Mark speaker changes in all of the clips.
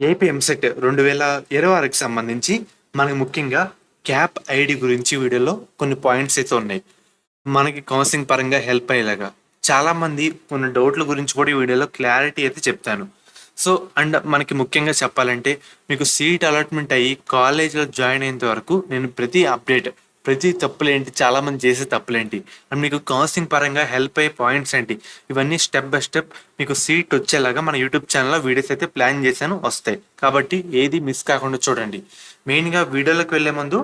Speaker 1: AP EAMCET 2026కి సంబంధించి మనకి ముఖ్యంగా క్యాప్ ఐడి గురించి వీడియోలో కొన్ని పాయింట్స్ అయితే ఉన్నాయి. మనకి కౌన్సిలింగ్ పరంగా హెల్ప్ అయ్యేలాగా. చాలామంది కొన్ని డౌట్ల గురించి కూడా ఈ వీడియోలో క్లారిటీ అయితే చెప్తాను. సో అండ్ మనకి ముఖ్యంగా చెప్పాలంటే మీకు సీట్ అలాట్మెంట్ అయ్యి కాలేజీలో జాయిన్ అయ్యేంత వరకు నేను ప్రతి అప్డేట్, ప్రతి తప్పులేంటి, చాలామంది చేసే తప్పులేంటి అండ్ మీకు కౌన్సిలింగ్ పరంగా హెల్ప్ అయ్యే పాయింట్స్ ఏంటి, ఇవన్నీ స్టెప్ బై స్టెప్ మీకు సీట్ వచ్చేలాగా మన యూట్యూబ్ ఛానల్లో వీడియోస్ అయితే ప్లాన్ చేశాను, వస్తాయి. కాబట్టి ఏది మిస్ కాకుండా చూడండి. మెయిన్గా వీడియోలోకి వెళ్ళే ముందు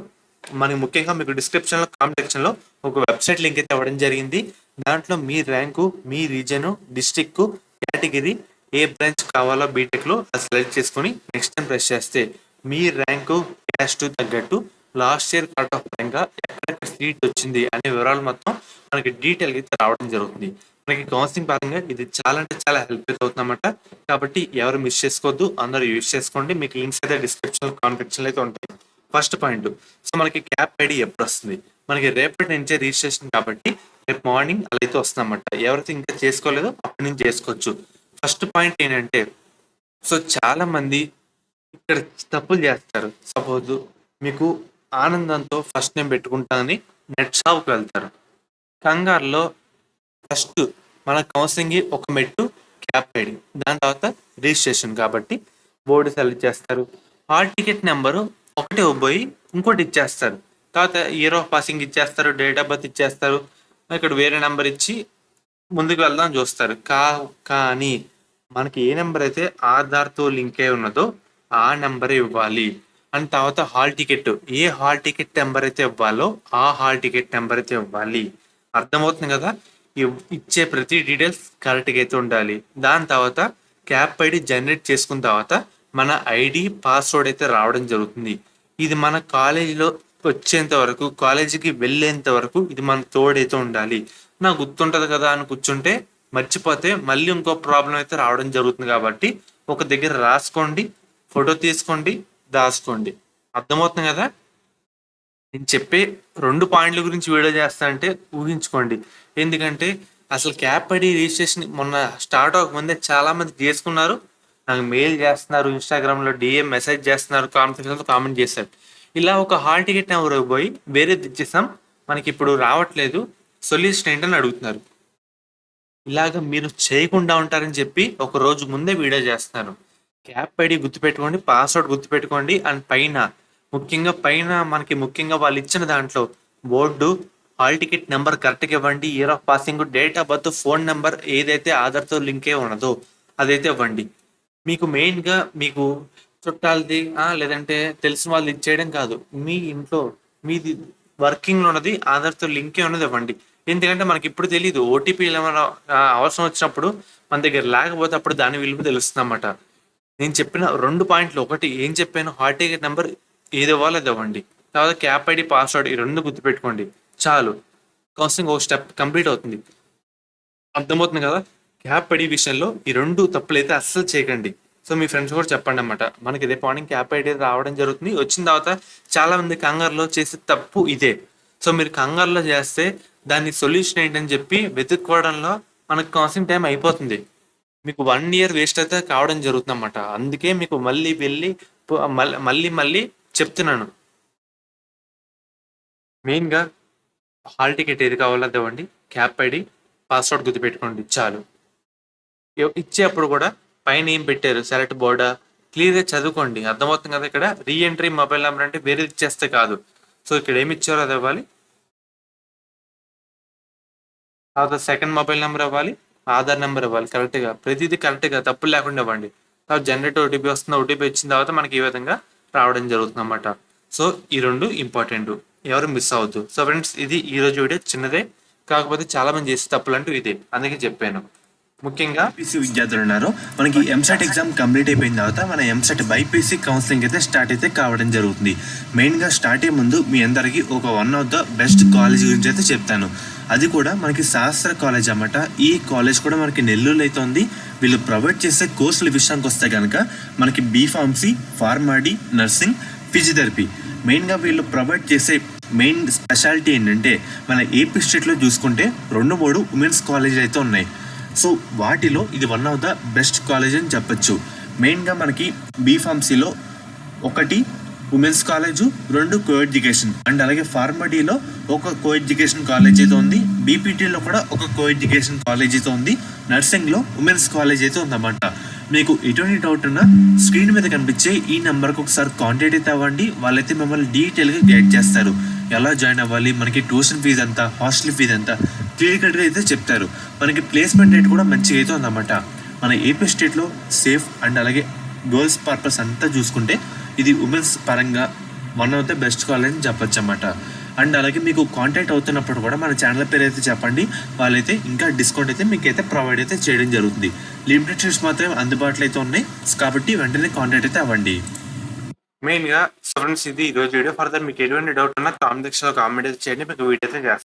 Speaker 1: మనకి ముఖ్యంగా మీకు డిస్క్రిప్షన్లో, కామెంట్ సెక్షన్లో ఒక వెబ్సైట్ లింక్ అయితే ఇవ్వడం జరిగింది. దాంట్లో మీ ర్యాంకు, మీ రీజను, డిస్టిక్, కేటగిరీ, ఏ బ్రాంచ్ కావాలో బీటెక్లో అది సెలెక్ట్ చేసుకొని నెక్స్ట్ టైం ప్రెస్ చేస్తే మీ ర్యాంకు, క్యాస్ట్ తగ్గట్టు లాస్ట్ ఇయర్ కట్ ఆఫ్ పరంగా ఎక్కడెక్కడ సీట్ వచ్చింది అనే వివరాలు మొత్తం మనకి డీటెయిల్గా అయితే రావడం జరుగుతుంది. మనకి కౌన్సిలింగ్ పరంగా ఇది చాలా అంటే చాలా హెల్ప్ అయితే అవుతుందన్నమాట. కాబట్టి ఎవరు మిస్ చేసుకోవద్దు, అందరూ యూజ్ చేసుకోండి. మీకు లింక్స్ అయితే డిస్క్రిప్షన్, కామెంట్ సెక్షన్లో అయితే ఉంటాయి. ఫస్ట్ పాయింట్, సో మనకి క్యాప్ ఐడి ఎప్పుడు వస్తుంది? మనకి రేపటి నుంచే రిజిస్ట్రేషన్ కాబట్టి రేపు మార్నింగ్ అలా అయితే వస్తుంది అన్నమాట. ఎవరైతే ఇంకా చేసుకోలేదో అప్పటి నుంచి చేసుకోవచ్చు. ఫస్ట్ పాయింట్ ఏంటంటే, సో చాలా మంది ఇక్కడ తప్పులు చేస్తారు. సపోజ్ మీకు ఆనందంతో ఫస్ట్ నేమ్ పెట్టుకుంటానని నెట్ షాప్కి వెళ్తారు. కంగారులో ఫస్ట్ మన కౌన్సిలింగ్ ఒక మెట్టు క్యాప్ ఐడి, దాని తర్వాత రిజిస్ట్రేషన్ కాబట్టి బోర్డు సెలెక్ట్ చేస్తారు. హాల్ టికెట్ నెంబరు ఒకటి పోయి ఇంకోటి ఇచ్చేస్తారు. తర్వాత ఇయర్ ఆఫ్ పాసింగ్ ఇచ్చేస్తారు, డేట్ ఆఫ్ బర్త్ ఇచ్చేస్తారు. ఇక్కడ వేరే నెంబర్ ఇచ్చి ముందుకు వెళ్దాం చూస్తారు. కానీ మనకి ఏ నెంబర్ అయితే ఆధార్తో లింక్ అయి ఉన్నదో ఆ నెంబరే ఇవ్వాలి. అండ్ తర్వాత హాల్ టికెట్, ఏ హాల్ టికెట్ నెంబర్ అయితే ఇవ్వాలో ఆ హాల్ టికెట్ నెంబర్ అయితే ఇవ్వాలి. అర్థమవుతుంది కదా? ఇచ్చే ప్రతి డీటెయిల్స్ కరెక్ట్గా అయితే ఉండాలి. దాని తర్వాత క్యాప్ ఐడి జనరేట్ చేసుకున్న తర్వాత మన ఐడి, పాస్వర్డ్ అయితే రావడం జరుగుతుంది. ఇది మన కాలేజీలో వచ్చేంత వరకు, కాలేజీకి వెళ్ళేంత వరకు ఇది మన తోడైతే ఉండాలి. నాకు గుర్తుంటుంది కదా అని కూర్చుంటే మర్చిపోతే మళ్ళీ ఇంకో ప్రాబ్లం అయితే రావడం జరుగుతుంది. కాబట్టి ఒక దగ్గర రాసుకోండి, ఫోటో తీసుకోండి, దాచుకోండి. అర్థమవుతుంది కదా? నేను చెప్పే 2 పాయింట్ల గురించి వీడియో చేస్తా అంటే ఊహించుకోండి. ఎందుకంటే అసలు క్యాప్ ఐడి రిజిస్ట్రేషన్ మొన్న స్టార్ట్ అవ్వకముందే చాలా మంది చేసుకున్నారు, నాకు మెయిల్ చేస్తున్నారు, ఇన్స్టాగ్రామ్లో డిఎం మెసేజ్ చేస్తున్నారు, కామెంట్ చేశారు. ఇలా ఒక హాల్ టికెట్ నెంబర్ పోయి వేరేది ఇచ్చేసాం, మనకి ఇప్పుడు రావట్లేదు, సొల్యూషన్ ఏంటని అడుగుతున్నారు. ఇలాగ మీరు చేయకుండా ఉంటారని చెప్పి ఒక రోజు ముందే వీడియో చేస్తున్నారు. క్యాప్ ఐడి గుర్తుపెట్టుకోండి, పాస్వర్డ్ గుర్తుపెట్టుకోండి. అండ్ పైన మనకి ముఖ్యంగా వాళ్ళు ఇచ్చిన దాంట్లో బోర్డు, హాల్ టికెట్ నెంబర్ కరెక్ట్గా ఇవ్వండి, year of passing, date of birth, phone number ఏదైతే ఆధార్తో లింకే ఉన్నదో అదైతే ఇవ్వండి. మీకు మెయిన్గా మీకు చుట్టాలది లేదంటే తెలిసిన వాళ్ళు ఇచ్చేయడం కాదు, మీ ఇంట్లో మీది వర్కింగ్లో ఉన్నది ఆధార్తో లింకే ఉన్నది ఇవ్వండి. ఎందుకంటే మనకి ఇప్పుడు తెలియదు, ఓటీపీలు ఏమైనా అవసరం వచ్చినప్పుడు మన దగ్గర లేకపోతే అప్పుడు దాని విలువ తెలుస్తుంది అన్నమాట. నేను చెప్పిన 2 పాయింట్లు, ఒకటి ఏం చెప్పాను, హాల్ టికెట్ నెంబర్ ఏది ఇవ్వాలో అది ఇవ్వండి. తర్వాత క్యాప్ ఐడి, పాస్వర్డ్ ఈ 2 గుర్తుపెట్టుకోండి చాలు. కౌన్సిలింగ్ ఒక స్టెప్ కంప్లీట్ అవుతుంది. అర్థమవుతుంది కదా? క్యాప్ ఐడి విషయంలో ఈ 2 తప్పులు అయితే అస్సలు చేయకండి. సో మీ ఫ్రెండ్స్ కూడా చెప్పండి అన్నమాట. మనకి ఇదే మార్నింగ్ క్యాప్ ఐడి రావడం జరుగుతుంది. వచ్చిన తర్వాత చాలా మంది కంగారులో చేసే తప్పు ఇదే. సో మీరు కంగారులో చేస్తే దాని సొల్యూషన్ ఏంటని చెప్పి వెతుక్కోవడంలో మనకు కౌన్సిలింగ్ టైం అయిపోతుంది. మీకు 1 ఇయర్ వేస్ట్ అయితే కావడం జరుగుతుంది అన్నమాట. అందుకే మీకు మళ్ళీ వెళ్ళి మళ్ళీ చెప్తున్నాను. మెయిన్గా హాల్ టికెట్ ఏది కావాలో అది ఇవ్వండి, క్యాప్ ఐడి, పాస్వర్డ్ గుర్తుపెట్టుకోండి చాలు. ఇచ్చేప్పుడు కూడా పైన ఏం పెట్టారు, సెలెక్ట్ బోర్డా, క్లియర్గా చదువుకోండి. అర్థమవుతుంది కదా? ఇక్కడ రీఎంట్రీ మొబైల్ నెంబర్ అంటే వేరేది ఇచ్చేస్తే కాదు. సో ఇక్కడ ఏమి ఇచ్చారో అది ఇవ్వాలి. తర్వాత సెకండ్ మొబైల్ నెంబర్ ఇవ్వాలి, ఆధార్ నెంబర్ ఇవ్వాలి, కరెక్ట్గా ప్రతిదీ కరెక్ట్గా తప్పులు లేకుండా ఇవ్వండి. తర్వాత జనరేట్ ఓటీపీ వస్తుంది, ఓటీపీ వచ్చిన తర్వాత మనకి ఈ విధంగా రావడం జరుగుతుంది అన్నమాట. సో ఈ 2 ఇంపార్టెంట్, ఎవరు మిస్ అవ్వద్దు. సో ఫ్రెండ్స్, ఇది ఈరోజు వీడియో చిన్నదే, కాకపోతే చాలా మంది చేసే తప్పులు అంటూ ఇదే, అందుకే చెప్పాను. ముఖ్యంగా
Speaker 2: బైపీసీ విద్యార్థులు ఉన్నారు. మనకి ఎంసెట్ ఎగ్జామ్ కంప్లీట్ అయిపోయిన తర్వాత మన ఎంసెట్ బైపీసీ కౌన్సిలింగ్ అయితే స్టార్ట్ అయితే కావడం జరుగుతుంది. మెయిన్గా స్టార్ట్ అయ్యే ముందు మీ అందరికీ ఒక one of the best college గురించి అయితే చెప్తాను. అది కూడా మనకి శాస్త్ర కాలేజ్ అన్నమాట. ఈ కాలేజ్ కూడా మనకి నెల్లూరులో అయితే ఉంది. వీళ్ళు ప్రొవైడ్ చేసే కోర్సుల విషయానికి వస్తే కనుక మనకి బీఫార్మసీ, ఫార్మాడీ, నర్సింగ్, ఫిజియోథెరపీ, మెయిన్గా వీళ్ళు ప్రొవైడ్ చేసే మెయిన్ స్పెషాలిటీ ఏంటంటే మన ఏపీ స్టేట్లో చూసుకుంటే 2-3 ఉమెన్స్ కాలేజీలు అయితే ఉన్నాయి. సో వాటిలో ఇది one of the best college అని చెప్పచ్చు. మెయిన్గా మనకి బీఫార్మసీలో 1 women's college, 2 co education and అలాగే ఫార్మడీలో ఒక కో ఎడ్యుకేషన్ కాలేజ్ అయితే ఉంది. బీపీటీలో కూడా ఒక కో ఎడ్యుకేషన్ కాలేజ్ అయితే ఉంది. నర్సింగ్లో ఉమెన్స్ కాలేజ్ అయితే ఉందన్నమాట. మీకు ఎటువంటి డౌట్ ఉన్నా స్క్రీన్ మీద కనిపించే ఈ నెంబర్కి ఒకసారి కాంటాక్ట్ అయితే అవ్వండి. వాళ్ళైతే మిమ్మల్ని డీటెయిల్గా గైడ్ చేస్తారు. ఎలా జాయిన్ అవ్వాలి, మనకి ట్యూషన్ ఫీజు ఎంత, హాస్టల్ ఫీజు ఎంత క్లియర్ కట్గా అయితే చెప్తారు. మనకి ప్లేస్మెంట్ రేట్ కూడా మంచిగా అయితే ఉందన్నమాట. మన ఏపీ స్టేట్లో సేఫ్ అండ్ అలాగే గర్ల్స్ పర్పస్ అంతా చూసుకుంటే ఇది ఉమెన్స్ పరంగా one of the best college అని చెప్పొచ్చు అన్నమాట. అండ్ అలాగే మీకు కాంటాక్ట్ అవుతున్నప్పుడు కూడా మన ఛానల్ పేరు అయితే చెప్పండి. వాళ్ళైతే ఇంకా డిస్కౌంట్ అయితే మీకు అయితే ప్రొవైడ్ అయితే చేయడం జరుగుతుంది. లిమిటెడ్ సీట్స్ మాత్రమే అందుబాటులో అయితే ఉన్నాయి కాబట్టి వెంటనే కాంటాక్ట్ అయితే అవ్వండి.
Speaker 1: మెయిన్ గా ఫ్రెండ్స్ ఇది ఈ రోజు వీడియో. ఫర్దర్ మీకు ఎటువంటి డౌట్ ఉన్నా కామెంట్ సెక్షన్ లో కామెంట్ అయితే చేయండి, మీకు వీడియో అయితే చేస్తాను.